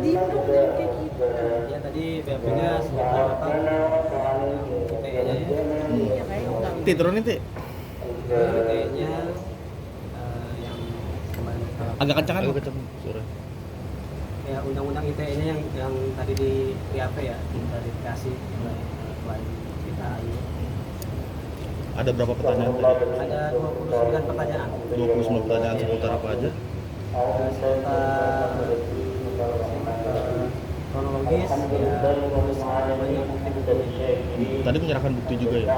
Diem dong jangan kayak gitu. Ya tadi BAP-nya sebentar apa? ITE-nya ya. Iya kayak enggak. Ti turun nih Ti. ITE-nya yang kemarin kita Agak kencang kan? Agak kencang suara. ya undang-undang ITE-nya yang tadi di BAP ya, klarifikasi oleh klien kita ini. Ada berapa pertanyaan tadi? Ada 29 pertanyaan. 29 pertanyaan seputar apa aja? Seputar kronologis ya, terus banyak bukti-bukti. Tadi menyerahkan bukti juga ya?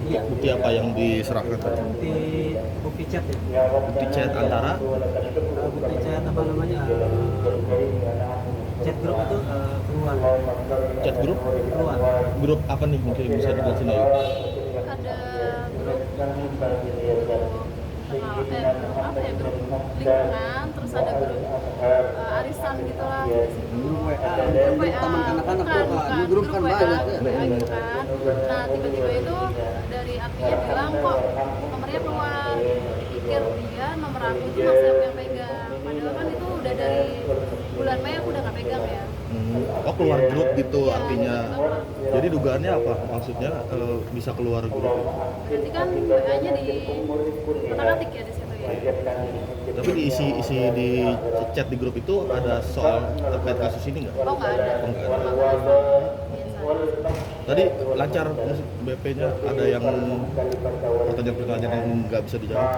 Iya, Bukti apa yang diserahkan tadi? bukti chat ya. Bukti chat antara? Bukti chat apa namanya? Chat grup itu keluar. Chat grup? Keluar. Grup apa nih mungkin bisa dijelasin ya? Ada grup apa ya, grup lingkungan, terus ada grup arisan gitulah. Grup WA, Grup WA, teman kanak-kanak bukan, tuh, bukan. grup kan WA, banyak ya. WA gitu kan. Nah tiba-tiba itu dari adminnya bilang kok nomornya keluar. Pikir dia nomor aku itu masih aku yang pegang. Padahal kan itu udah dari bulan Mei aku udah nggak pegang ya. Oh keluar grup gitu Iya, artinya. Jadi dugaannya apa? Maksudnya bisa keluar grup? Berarti kan WA-nya di otak-atik ya di situ ya. Tapi di isi di chat di grup itu ada soal terkait kasus ini nggak? Oh nggak ada. Oh, nggak ada. Cuma bahasa biasa. Tadi lancar maksud BP-nya ada yang pertanyaan-pertanyaan yang nggak bisa dijawab.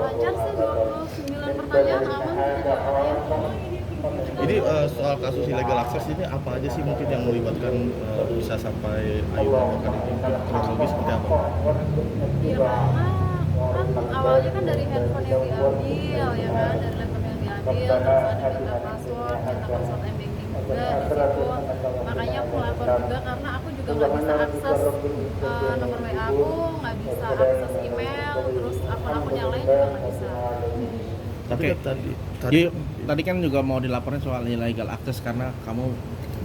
Lancar sih 29 pertanyaan aman gitu ya. Ini soal kasus illegal access ini apa aja sih mungkin yang melibatkan bisa sampai Ayu melakukan ini? Kronologi seperti apa? Iya karena kan awalnya kan dari handphone yang diambil ya kan, dari laptop yang diambil, terus ada minta password m-banking juga di situ. Makanya aku lapor juga karena aku juga nggak bisa akses nomor WA aku, nggak bisa akses email, terus akun-akun yang lain juga nggak bisa. Tapi Oke. kan Tadi kan juga mau dilaporin soal illegal access karena kamu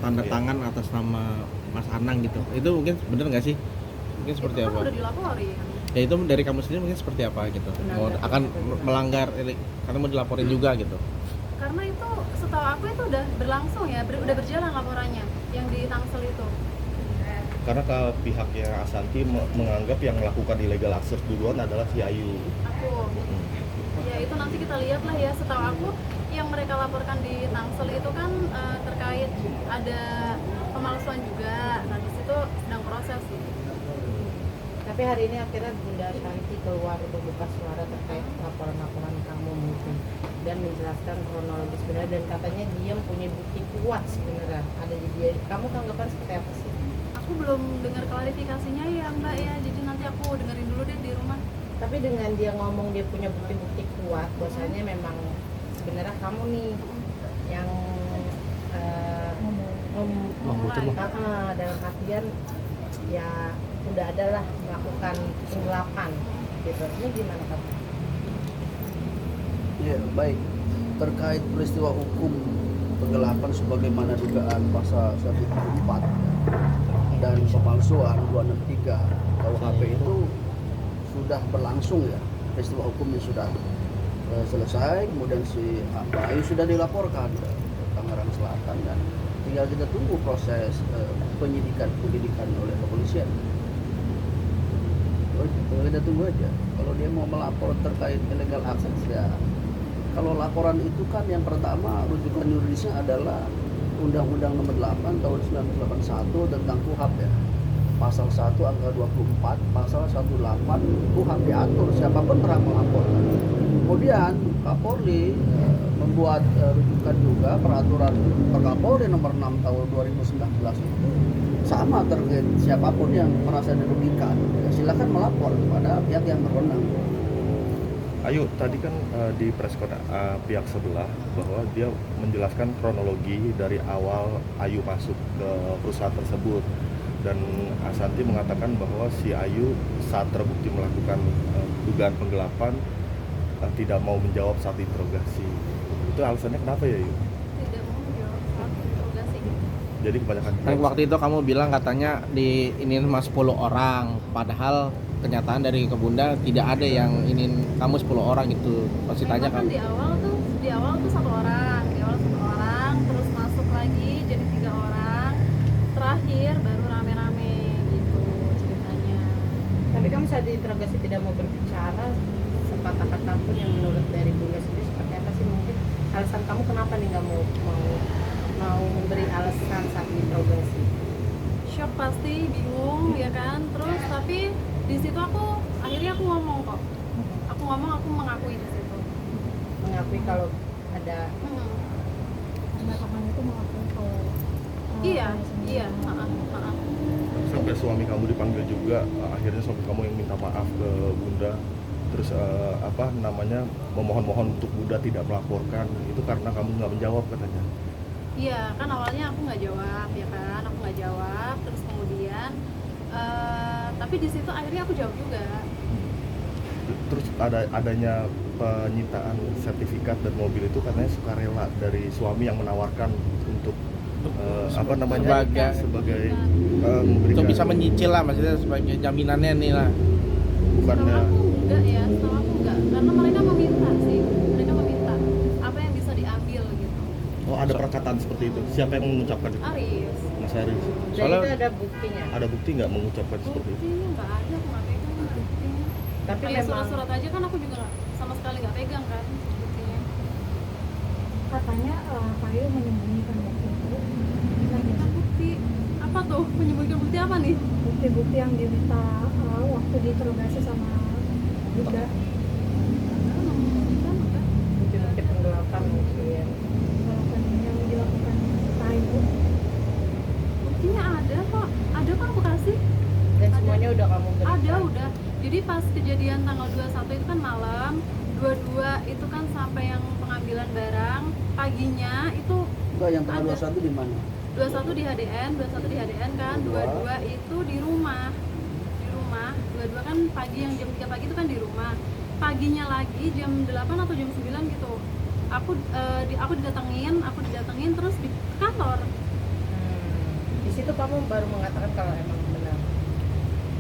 tanda tangan atas nama Mas Anang gitu. Itu mungkin bener nggak sih? Mungkin seperti Itu kan apa? udah dilaporin. Ya itu dari kamu sendiri mungkin seperti apa gitu? Mau akan melanggar karena mau dilaporin juga gitu. Karena itu setahu aku itu udah berlangsung ya, udah berjalan laporannya yang di Tangsel itu. karena ke pihaknya Asanti menganggap yang melakukan illegal access duluan adalah si Ayu. Aku ya itu nanti kita lihat lah ya. Setahu aku yang mereka laporkan di Tangsel itu kan terkait ada pemalsuan juga. Nah di situ sedang proses sih. Tapi hari ini akhirnya Bunda Shanti keluar untuk buka suara terkait laporan-laporan kamu mungkin dan menjelaskan kronologis benar dan katanya dia punya bukti kuat sebenarnya ada di dia. Kamu tanggapan seperti apa sih? Aku belum dengar klarifikasinya ya Mbak ya. Jadi nanti aku dengerin dulu deh di rumah. Tapi dengan dia ngomong dia punya bukti-bukti kuat, bahwasanya memang sebenarnya kamu nih yang dalam artian ya udah adalah melakukan penggelapan gitu. Ini gimana kamu? Ya, baik. Terkait peristiwa hukum penggelapan sebagaimana dugaan pasal 174 dan pemalsuan 263 KUHP itu sudah berlangsung ya. Peristiwa hukumnya sudah selesai, kemudian si Ayu sudah dilaporkan ke Tangerang Selatan dan tinggal kita tunggu proses penyidikan oleh kepolisian. Kita tunggu aja. Kalau dia mau melapor terkait illegal access ya. Kalau laporan itu kan yang pertama rujukan yuridisnya adalah Undang-Undang Nomor 8 Tahun 1981 tentang KUHP ya. Pasal 1 angka 24, pasal 18 KUHP diatur siapapun berhak melaporkan. Kemudian Kapolri membuat rujukan juga peraturan Kapolri Nomor 6 Tahun 2019 itu sama terkait siapapun yang merasa dirugikan ya silakan melapor kepada pihak yang berwenang. Ayu, tadi kan di preskon pihak sebelah bahwa dia menjelaskan kronologi dari awal Ayu masuk ke perusahaan tersebut dan Asanti mengatakan bahwa si Ayu saat terbukti melakukan dugaan penggelapan tidak mau menjawab saat interogasi. Itu alasannya kenapa ya, Ayu? Tidak mau menjawab soal interogasi. Jadi kebanyakan Kan waktu itu kamu bilang katanya di ini cuma 10 orang, padahal kenyataan dari ke Bunda tidak ada yang ingin kamu 10 orang gitu. Pasti tanya Memang kan kan. di awal tuh satu orang, saat diinterogasi tidak mau berbicara sepatah kata pun yang menurut dari Bunda sendiri seperti apa sih? Mungkin alasan kamu kenapa nih nggak mau memberi alasan saat diinterogasi? Shock pasti, bingung ya kan. Terus tapi di situ akhirnya aku ngomong kok. Aku mengakui di situ. Mengakui kalau ada Kamu itu mengakui kalau Iya, kamu iya, sendiri. Sampai suami kamu dipanggil juga, akhirnya suami kamu yang minta maaf ke Bunda, terus memohon-mohon untuk Bunda tidak melaporkan, itu karena kamu nggak menjawab katanya. Iya, kan awalnya aku nggak jawab ya kan, aku nggak jawab. Terus kemudian, tapi di situ akhirnya aku jawab juga. Terus adanya penyitaan sertifikat dan mobil itu katanya sukarela dari suami yang menawarkan untuk sebagai memberikan, Untuk bisa menyicil lah, maksudnya sebagai jaminannya nih lah. bukannya Setahu aku enggak ya, setahu aku enggak, karena mereka meminta sih, mereka meminta apa yang bisa diambil gitu. oh ada perkataan seperti itu. Siapa yang mengucapkan itu? Aris, Mas Haris. dan Soalnya- itu ada buktinya. Ada bukti nggak mengucapkan seperti itu? buktinya nggak ada, aku nggak pegang buktinya. Tapi Kayak memang surat-surat aja kan aku juga sama sekali nggak pegang kan buktinya. Katanya Pak Ayu menyembunyikan bukti itu. Kita bukti apa tuh? Menyembunyikan bukti apa nih? Bukti-bukti yang diminta waktu diinterogasi sama Bunda. bukti-bukti penggelapan mungkin. Gerakan yang dilakukan Pak Ayu. Buktinya ada kok aku kasih. Dan Ada. semuanya udah kamu berikan. Ada udah. Jadi pas kejadian tanggal 21 itu kan malam, 22 itu kan sampai yang pengambilan barang, paginya itu Enggak, yang tanggal Ada. 21 di mana? 21 di HDN kan, 22 itu di rumah. 22 kan pagi, yang jam 3 pagi itu kan di rumah. Paginya lagi jam 8 atau jam 9 gitu. Aku didatengin terus di kantor. Di situ kamu baru mengatakan kalau emang benar.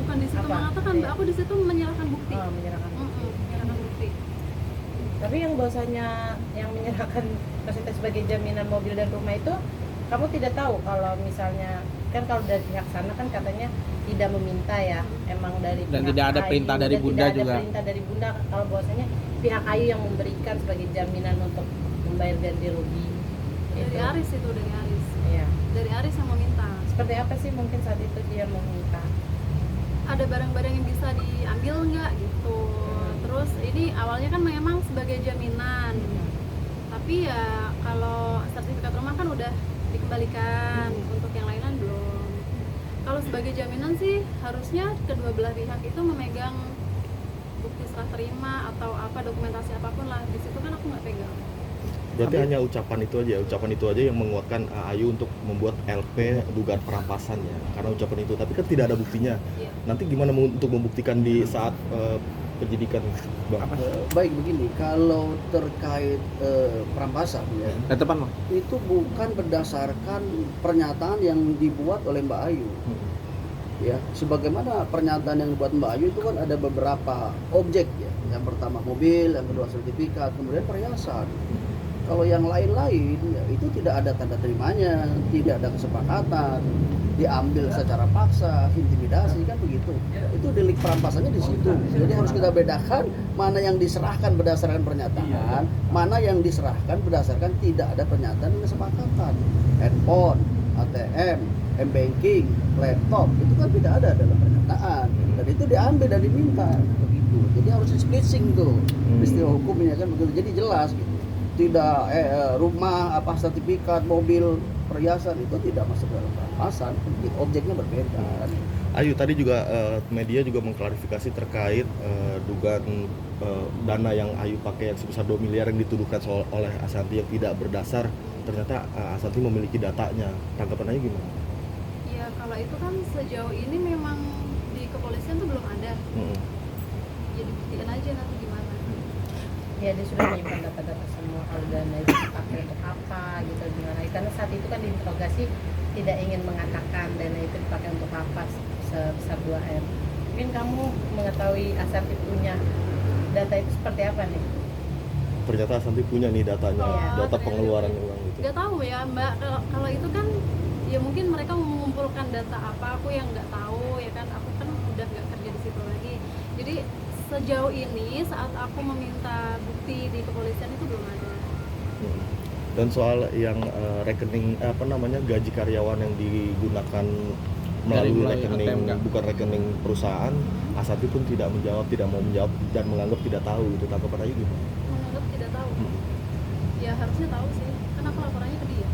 Bukan di situ Apa? mengatakan, Iya. aku di situ menyerahkan bukti. Menyerahkan. Menyerahkan bukti. Tapi yang bahwasanya yang menyerahkan maksudnya sebagai jaminan mobil dan rumah itu kamu tidak tahu kalau misalnya kan kalau dari pihak sana kan katanya tidak meminta ya, emang dari Dan pihak tidak ada Ayu, perintah dari dan Bunda tidak ada juga. perintah dari Bunda kalau bahwasanya pihak Ayu yang memberikan sebagai jaminan untuk membayar ganti rugi. Dari Itu. Aris itu, dari Aris. Iya. Dari Aris yang meminta. Seperti apa sih mungkin saat itu dia meminta? Ada barang-barang yang bisa diambil nggak gitu. Terus ini awalnya kan memang sebagai jaminan. Tapi ya kalau sertifikat rumah kan udah dikembalikan, untuk yang lainan belum. Kalau sebagai jaminan sih harusnya kedua belah pihak itu memegang bukti serah terima atau apa, dokumentasi apapun lah. Di situ kan aku nggak pegang. Berarti hanya ucapan itu aja yang menguatkan Ayu untuk membuat LP dugaan perampasan ya, karena ucapan itu. Tapi kan tidak ada buktinya. Iya. Nanti gimana untuk membuktikan di saat penyidikan, Bang? Baik begini, kalau terkait perampasan ya, Ke depan Bang. itu bukan berdasarkan pernyataan yang dibuat oleh Mbak Ayu. Ya, sebagaimana pernyataan yang dibuat Mbak Ayu itu kan ada beberapa objek ya. Yang pertama mobil, yang kedua sertifikat, kemudian perhiasan. Kalau yang lain-lain ya, itu tidak ada tanda terimanya, tidak ada kesepakatan, diambil secara paksa, intimidasi kan begitu. Itu delik perampasannya di situ. Jadi harus kita bedakan mana yang diserahkan berdasarkan pernyataan, mana yang diserahkan berdasarkan tidak ada pernyataan dan kesepakatan. Handphone, ATM, M-banking, laptop itu kan tidak ada dalam pernyataan dan itu diambil dan diminta begitu. Jadi harus splitting tuh istilah hukumnya kan begitu. Jadi jelas gitu. Tidak rumah apa sertifikat mobil perhiasan itu tidak masuk dalam perampasan, objeknya berbeda. Ayu tadi juga media juga mengklarifikasi terkait dugaan dana yang Ayu pakai yang sebesar 2 miliar yang dituduhkan oleh Ashanti yang tidak berdasar. Ternyata Ashanti memiliki datanya. Tanggapan Ayu gimana? Ya kalau itu kan sejauh ini memang di kepolisian tuh belum ada. Ya dibuktikan aja nanti gimana. Ya dia sudah menyimpan data-data semua kalau dana itu dipakai untuk apa gitu gimana. Karena saat itu kan diinterogasi tidak ingin mengatakan dana itu dipakai untuk apa sebesar 2M. Mungkin kamu mengetahui Ashanti punya data itu seperti apa nih? Ternyata Ashanti punya nih datanya, Iya, data ternyata pengeluaran punya. uang gitu. Nggak tahu ya Mbak, kalau itu kan ya mungkin mereka mengumpulkan data apa, aku yang nggak tahu ya kan, aku kan udah nggak kerja di situ lagi. Jadi sejauh ini saat aku meminta bukti di kepolisian itu belum ada. Dan soal yang rekening gaji karyawan yang digunakan melalui Dari rekening ATM nggak? bukan rekening perusahaan, Asati pun tidak mau menjawab dan menganggap tidak tahu. Itu tanggapan Ayu gimana? Menganggap tidak tahu. Ya harusnya tahu sih. Kenapa laporannya ke dia?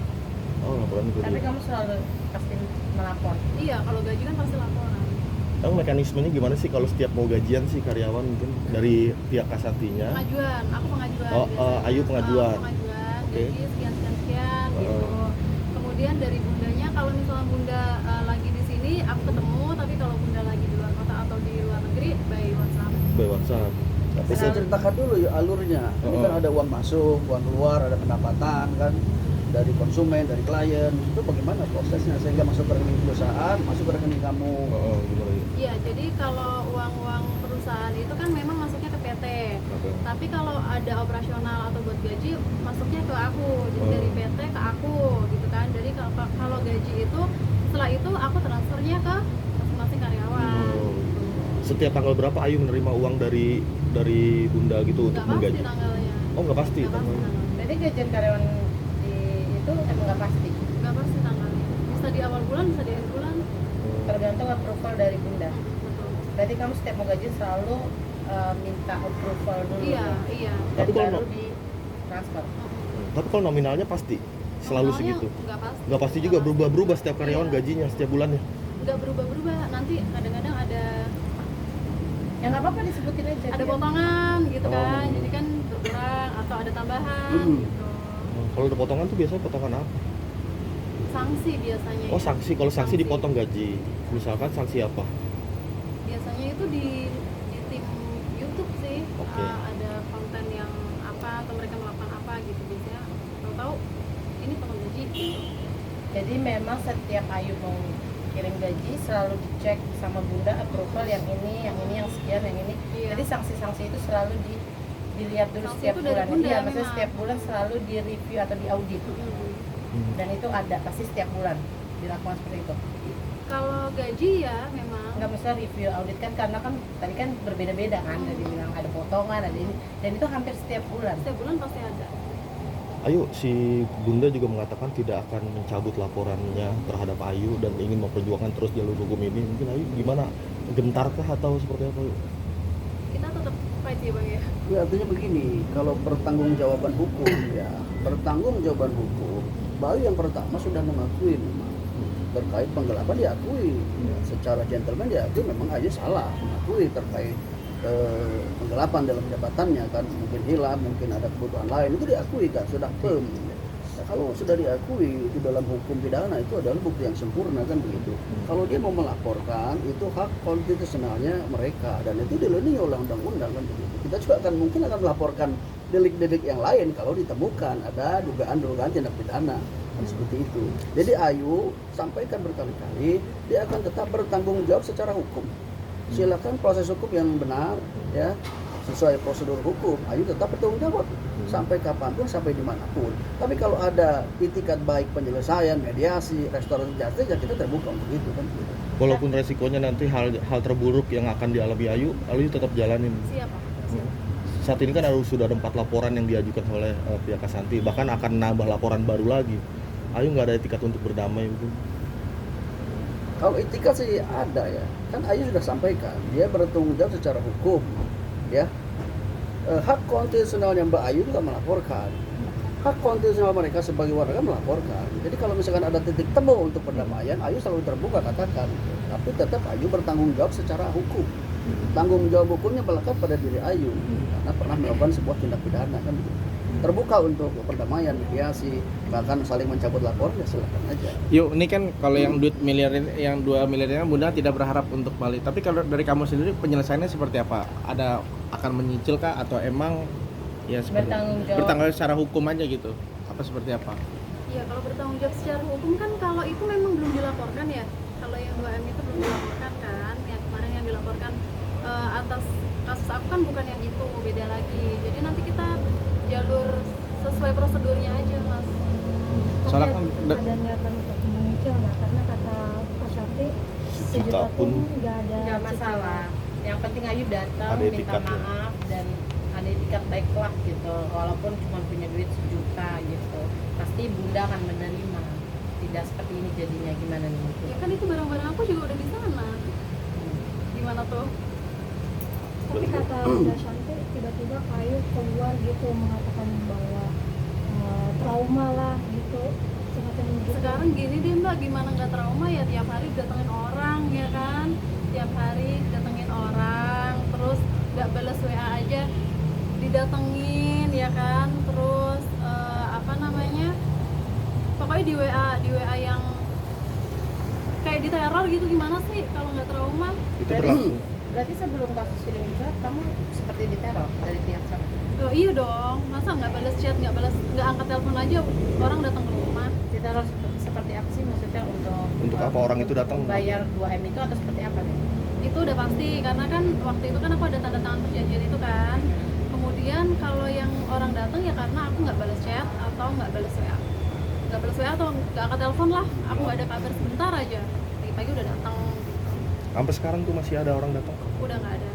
Oh, laporan itu Tapi dia. kamu selalu pasti melapor. Iya, kalau gaji kan pasti laporan. Emang mekanismenya gimana sih kalau setiap mau gajian sih karyawan mungkin dari pihak Asatinya? Pengajuan, aku pengajuan. Oh, biasanya. Ayu pengajuan. Pengajuan, Oke. jadi sekian gitu. Oh. Kemudian dari bundanya, kalau misalnya bunda lagi di sini, aku ketemu. Tapi kalau bunda lagi di luar kota atau di luar negeri, by WhatsApp. By WhatsApp. Tapi saya ceritakan dulu ya alurnya. Ini kan ada uang masuk, uang keluar, ada pendapatan kan dari konsumen, dari klien. Itu bagaimana prosesnya sehingga masuk ke rekening perusahaan, masuk ke rekening kamu. Oh, gimana ya? Iya, jadi kalau uang-uang perusahaan itu kan memang masuknya ke PT. Oke. Tapi kalau ada operasional atau buat gaji, masuknya ke aku. Jadi Oh. dari PT ke aku gitu kan. Jadi kalau gaji itu, setelah itu aku transfernya ke masing-masing karyawan. Oh. Setiap tanggal berapa Ayu menerima uang dari bunda gitu untuk Nggak pasti menggaji? tanggalnya. Oh, nggak pasti. Nggak pasti tanggalnya. Jadi gajian karyawan di itu emang nggak pasti. Nggak pasti tanggalnya. Bisa di awal bulan, bisa di akhir bulan. Tergantung approval dari bunda. Betul. Berarti kamu setiap mau gaji selalu minta approval dulu. Iya, ya? iya. Dan Tapi kalau baru di transfer. Tapi kalau nominalnya pasti selalu Nominalnya segitu. Nggak pasti. Nggak pasti juga berubah-berubah setiap karyawan gajinya setiap bulannya. Nggak berubah-berubah. Nanti kadang-kadang ada Ya nggak apa-apa disebutin aja. ada biar- potongan gitu Oh. kan. Jadi kan berkurang atau ada tambahan gitu. Kalau ada potongan tuh biasanya potongan apa? Sanksi biasanya. Oh, ya. sanksi. Kalau sanksi dipotong gaji. Misalkan sanksi apa? Biasanya itu di tim YouTube sih. Oke. Ada konten yang apa atau mereka melakukan apa gitu biasanya. Tahu-tahu ini potong gaji gitu. Jadi memang setiap Ayu mau kirim gaji selalu dicek sama bunda approval yang ini, yang sekian, yang ini. Iya. Jadi sanksi-sanksi itu selalu dilihat dulu Sanksi setiap itu dari bulan. bunda Iya, maksudnya memang. setiap bulan selalu di review atau di audit. Dan itu ada pasti setiap bulan dilakukan seperti itu. Kalau gaji ya memang. Nggak bisa review audit kan karena kan tadi kan berbeda-beda kan. Jadi bilang ada potongan, ada ini, dan itu hampir setiap bulan. Setiap bulan pasti ada. Ayu, si bunda juga mengatakan tidak akan mencabut laporannya terhadap Ayu dan ingin memperjuangkan terus jalur hukum ini. Mungkin Ayu gimana? Gentarkah atau seperti apa? Kita tetap fight ya bang ya. Ya, artinya begini, kalau pertanggungjawaban hukum ya, pertanggungjawaban hukum, Bayu yang pertama sudah mengakui memang terkait penggelapan diakui, ya, secara gentleman diakui memang aja salah mengakui terkait penggelapan dalam jabatannya kan, mungkin hilang, mungkin ada kebutuhan lain, itu diakui kan, sudah firm. Ya, kalau sudah diakui itu dalam hukum pidana itu adalah bukti yang sempurna kan begitu. Kalau dia mau melaporkan itu hak konstitusionalnya mereka dan itu dilindungi oleh undang-undang kan begitu. Kita juga mungkin akan melaporkan delik-delik yang lain kalau ditemukan ada dugaan-dugaan tindak pidana kan seperti itu. Jadi Ayu sampaikan berkali-kali dia akan tetap bertanggung jawab secara hukum. Silakan proses hukum yang benar ya sesuai prosedur hukum. Ayu tetap bertanggung jawab sampai kapanpun, sampai dimanapun. Tapi kalau ada itikat baik penyelesaian, mediasi, restoratif justice ya kita terbuka untuk itu kan. Walaupun resikonya nanti hal terburuk yang akan dialami Ayu tetap jalanin. Siapa? Saat ini kan sudah ada 4 laporan yang diajukan oleh pihak Ashanti, bahkan akan nambah laporan baru lagi. Ayu nggak ada etikat untuk berdamai mungkin? Kalau itikat sih ada ya, kan Ayu sudah sampaikan dia bertanggung jawab secara hukum, ya. Hak konstitusionalnya Mbak Ayu juga melaporkan, hak konstitusional mereka sebagai warga melaporkan. Jadi kalau misalkan ada titik temu untuk perdamaian, Ayu selalu terbuka katakan, tapi tetap Ayu bertanggung jawab secara hukum. Tanggung jawab hukumnya melekat pada diri Ayu karena pernah melakukan sebuah tindak pidana kan. Terbuka untuk perdamaian, mediasi, bahkan saling mencabut laporan ya silakan aja. Yuk, ini kan kalau yang duit miliar ini, yang 2 miliarnya bunda tidak berharap untuk balik. Tapi kalau dari kamu sendiri penyelesaiannya seperti apa? Ada akan menyicil kah atau emang ya seperti Bertanggung jawab. bertanggung jawab secara hukum aja gitu? Apa seperti apa? Iya, kalau bertanggung jawab secara hukum kan kalau itu memang belum dilaporkan ya. Kalau yang 2M itu belum dilaporkan kan. Yang kemarin yang dilaporkan atas kasus aku kan bukan yang itu, beda lagi. Jadi nanti kita jalur sesuai prosedurnya aja mas. Soalnya Tapi kan ada niatan untuk menyicil nggak? Karena kata Pak Syafri 1 Sejuta juta pun pun nggak ada Nggak cicilan. masalah. Yang penting Ayu datang, Ada minta etikatnya. maaf dan ada etikat baiklah gitu. Walaupun cuma punya duit 1 juta gitu, pasti bunda akan menerima. Tidak seperti ini jadinya, gimana nih? Ya kan itu barang-barang aku juga udah di sana. Gimana tuh? Tapi kata Bunda Shanti tiba-tiba Ayu keluar gitu mengatakan bahwa trauma lah gitu semacam gitu. Sekarang gini deh Mbak, gimana nggak trauma ya, tiap hari datengin orang ya kan, tiap hari datengin orang, terus nggak balas WA aja didatengin ya kan, terus apa namanya, pokoknya di WA yang kayak diteror gitu, gimana sih kalau nggak trauma? Itu berlaku. Berarti sebelum kasus ini muncul, kamu seperti diteror dari pihak sana? Oh iya dong, masa nggak balas chat, nggak angkat telepon aja orang datang ke rumah? Diteror seperti apa sih, maksudnya Untuk apa orang itu datang? bayar 2M itu atau seperti apa nih? Itu udah pasti, karena kan waktu itu kan aku ada tanda tangan perjanjian itu kan. Kemudian kalau yang orang datang ya karena aku nggak balas chat atau nggak balas WA, atau nggak angkat telepon lah, aku nggak ada kabar sebentar aja, pagi-pagi udah datang, Sampai sekarang tuh masih ada orang datang. udah nggak ada.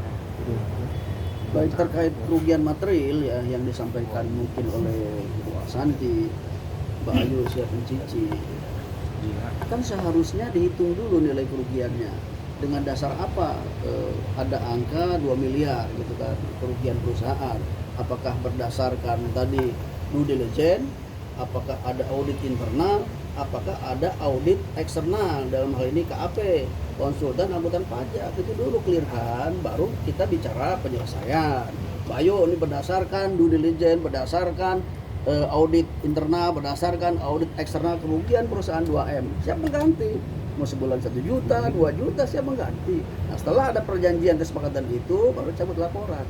Baik terkait kerugian material ya yang disampaikan mungkin oleh Bu Santi, Mbak Ayu siap mencicil. Kan seharusnya dihitung dulu nilai kerugiannya. Dengan dasar apa ada angka 2 miliar gitu kan kerugian perusahaan? Apakah berdasarkan tadi due diligence? Apakah ada audit internal? Apakah ada audit eksternal, dalam hal ini KAP, konsultan akuntan pajak? Itu dulu clearkan, baru kita bicara penyelesaian. Bayo ini berdasarkan due diligence, berdasarkan audit internal, berdasarkan audit eksternal kerugian perusahaan 2M. Siap mengganti? Mau sebulan 1 juta, 2 juta, siap mengganti. Nah setelah ada perjanjian kesepakatan itu, baru cabut laporan.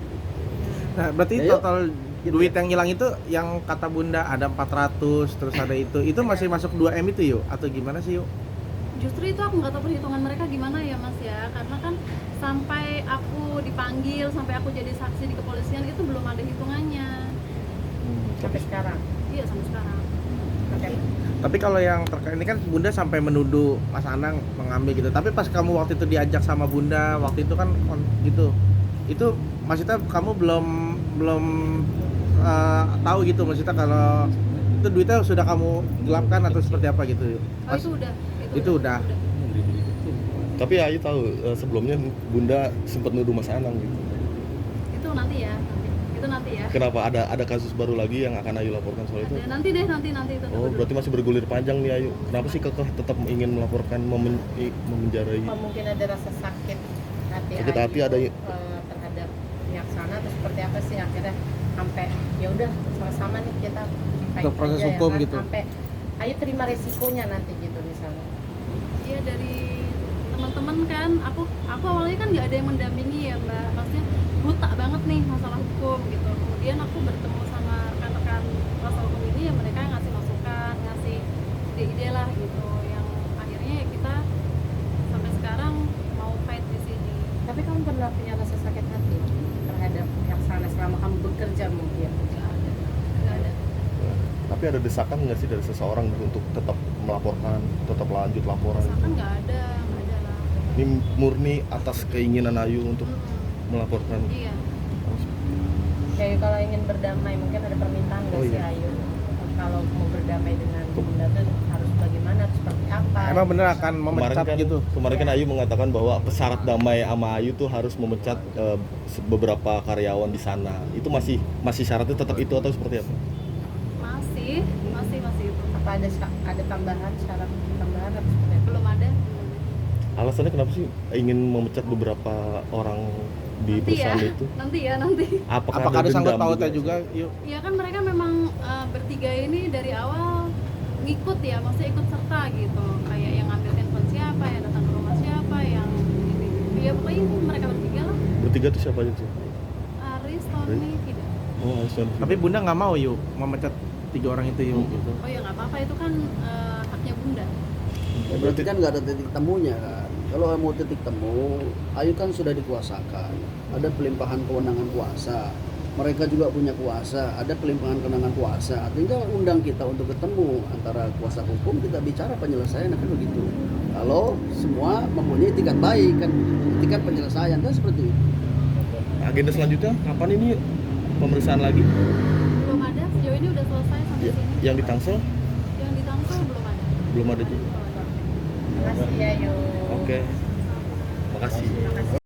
Nah, berarti Ya, yuk. total Gitu duit ya. yang hilang itu yang kata Bunda ada 400 terus ada itu masih masuk 2M itu yuk atau gimana sih yuk? Justru itu aku nggak tahu perhitungan mereka gimana ya Mas ya, karena kan sampai aku dipanggil, sampai aku jadi saksi di kepolisian itu belum ada hitungannya. Sampai sekarang? Iya sampai sekarang. Oke. Tapi kalau yang terkait ini kan Bunda sampai menuduh Mas Anang mengambil gitu. Tapi pas kamu waktu itu diajak sama Bunda waktu itu kan gitu. Itu maksudnya kamu belum tahu gitu maksudnya kalau itu duitnya sudah kamu gelapkan atau seperti apa gitu. Oh itu udah. Itu udah. Tapi Ayu tahu sebelumnya Bunda sempat nuduh Mas Anang gitu. Itu nanti ya. Itu nanti ya. Kenapa ada kasus baru lagi yang akan Ayu laporkan soal itu? Ada. Nanti deh, nanti itu. Oh, berarti masih bergulir panjang nih Ayu. Kenapa sih kekeh tetap ingin melaporkan memenjarai? Apa mungkin ada rasa sakit hati Sakit hati Ayu, ada terhadap pihak sana atau seperti apa sih akhirnya sampai ya udah sama-sama nih kita fight Untuk proses aja, hukum ya kan? gitu. Sampai Ayu terima resikonya nanti gitu misalnya. Iya dari teman-teman kan, aku awalnya kan nggak ada yang mendampingi ya Mbak, maksudnya buta banget nih masalah hukum gitu. Kemudian aku bertemu sama rekan-rekan kuasa hukum ini, ya mereka yang ngasih masukan, ngasih ide-ide lah gitu, yang akhirnya ya kita sampai sekarang mau fight di sini. Tapi kamu pernah punya rasa sakit hati terhadap pihak sana selama kamu bekerja mungkin? Nggak ada. Tapi ada desakan nggak sih dari seseorang untuk tetap melaporkan, tetap lanjut laporan? Misalkan nggak ada lah. Ini murni atas keinginan Ayu untuk melaporkan. Iya. Ya Ayu, kalau ingin berdamai mungkin ada permintaan nggak Oh, sih iya. Ayu? Kalau mau berdamai dengan Bunda tuh harus bagaimana, harus seperti apa? Emang bener akan Kemarin memecat kan, gitu. kemarin kan Ayu mengatakan bahwa syarat damai sama Ayu tuh harus memecat beberapa karyawan di sana. Itu masih syaratnya tetap itu atau seperti apa? Masih itu. Apa ada tambahan syarat tambahan atau seperti apa? Belum ada. Alasannya kenapa sih ingin memecat beberapa orang di perusahaan itu? Nanti. Apakah Apakah ada sangkut dendam pautnya juga? Yuk. Ya kan mereka memang bertiga ini dari awal ngikut ya, maksudnya ikut serta gitu. Kayak yang ngambil handphone siapa, yang datang ke rumah siapa, yang ini. Ya pokoknya itu mereka bertiga lah. Bertiga tuh siapa aja tuh? Aris, Tony, tidak. Oh, Alison. Tapi Bunda nggak mau yuk memecat 3 orang itu yuk gitu. Oh ya nggak apa-apa, itu kan haknya Bunda. Ya, berarti kan nggak ada titik temunya kan. Kalau mau titik temu, Ayu kan sudah dikuasakan. Ada pelimpahan kewenangan kuasa. mereka juga punya kuasa, ada pelimpahan kenangan kuasa. Tinggal undang kita untuk ketemu antara kuasa hukum, kita bicara penyelesaian kan begitu. Kalau semua mempunyai etikat baik kan begitu, etikat penyelesaian kan seperti itu. Agenda selanjutnya kapan ini pemeriksaan lagi? Belum ada, sejauh ini udah selesai sampai sini. Yang di Tangsel Yang di Tangsel belum ada. belum ada juga. Makasih ya, Yo. Oke. Makasih.